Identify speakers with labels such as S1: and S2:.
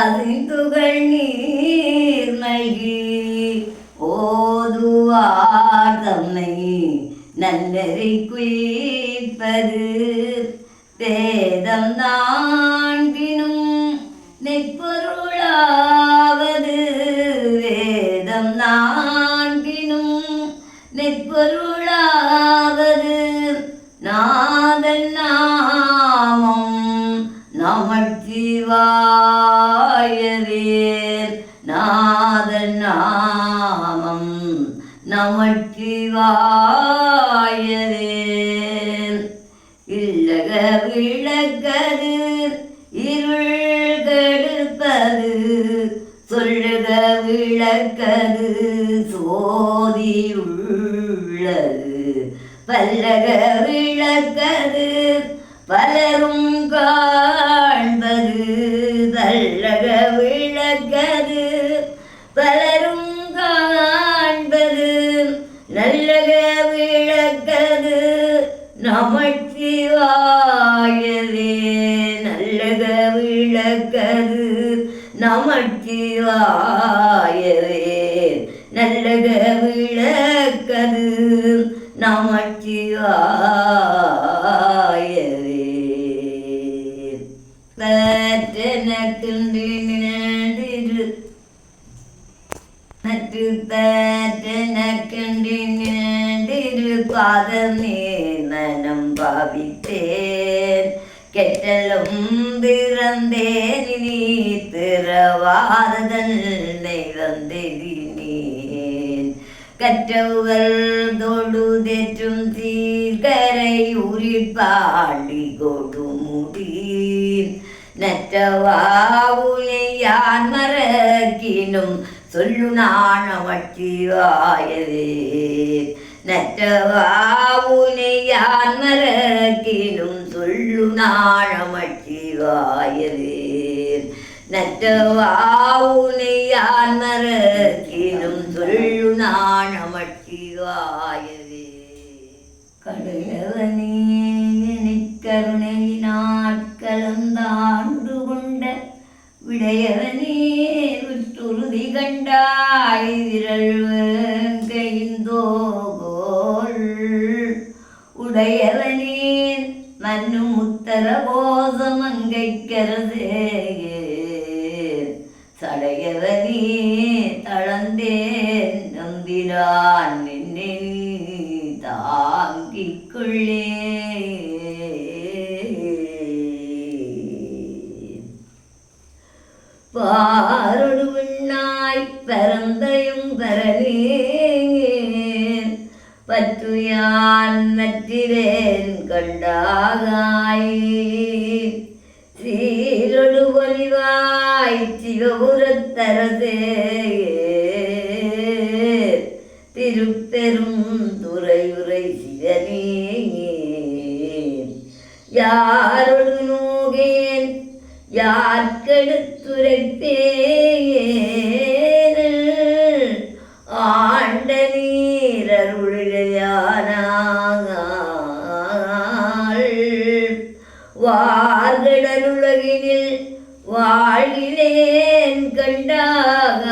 S1: அசிந்துகள் நீர் நல்கி ஓதுவார் தம்மை நன்னெறி குய்ப்பது வேதம் நான்கினும் நெற்பொருளாவது வேதம் நான்கினும் நெற்பொருளாவது நாதன் நாமம் நமச்சிவாயவே நாதன் நாமம் நமச்சிவாயவே இல்லக விளக்கது இருள் கெடுப்பது சொல்லுக விளக்கது சோதி உள்ளது பல்லக விளக்கது பலரும் காண்பது தல்லக விளக்கது பலரும் காண்பது நல்லக விளக்கது நமச்சிவாயவே நல்லக விளக்கது நமச்சிவாயவே நல்லக விளக்கது நமச்சிவாயவே பற்றனக்கின்றிரு மற்ற பற்றனக்கின்றிரு பாதமே மனம் பாவித்தேன் கெட்டலும் பிறந்தேன் நீ திறவாதனை வந்தேன் கற்றவுகள் தொழுதேற்றும் சீர்கரை உரிப்பாண்டி கொடுமுடி நற்றவாவுலை யான் மறக்கினும் சொல்லு நான் நமச்சிவாயவே நற்றவாவுலை யான் மறக்கினும் சொல்லு நான் நமச்சிவாயவே நற்றவாவுலை யான் மறக்கினும் சொல்லு நான் நமச்சிவாயவே கடலவனே கருணையினாற் கலந்தாண்டு கொண்ட விடையவனே விட்டுறுதி கண்டாய் விரல் கைந்தோகோள் உடையவனே மன்னு முத்தர கோசமங்கைக்கரசே சடையவனே தளந்தேன் நம்பினான் நின்னை தாங்கிக் கொள்ளே பாரொடு விண்ணாய் பரந்தையும் பரனேன் பற்றுயான் மற்றிரேன் கண்டாகாய் சீரொடு பொலிவாய் சிவபுரத்தரசே திருப்பெரும் துறையுரை சிவனே யாரொடு நோகேன் யார்கெடுத்துரைப்பேன் ஆண்ட நீரருளையானாள் வார்கடலுலகினில் வாழ்கிறேன் கண்டாக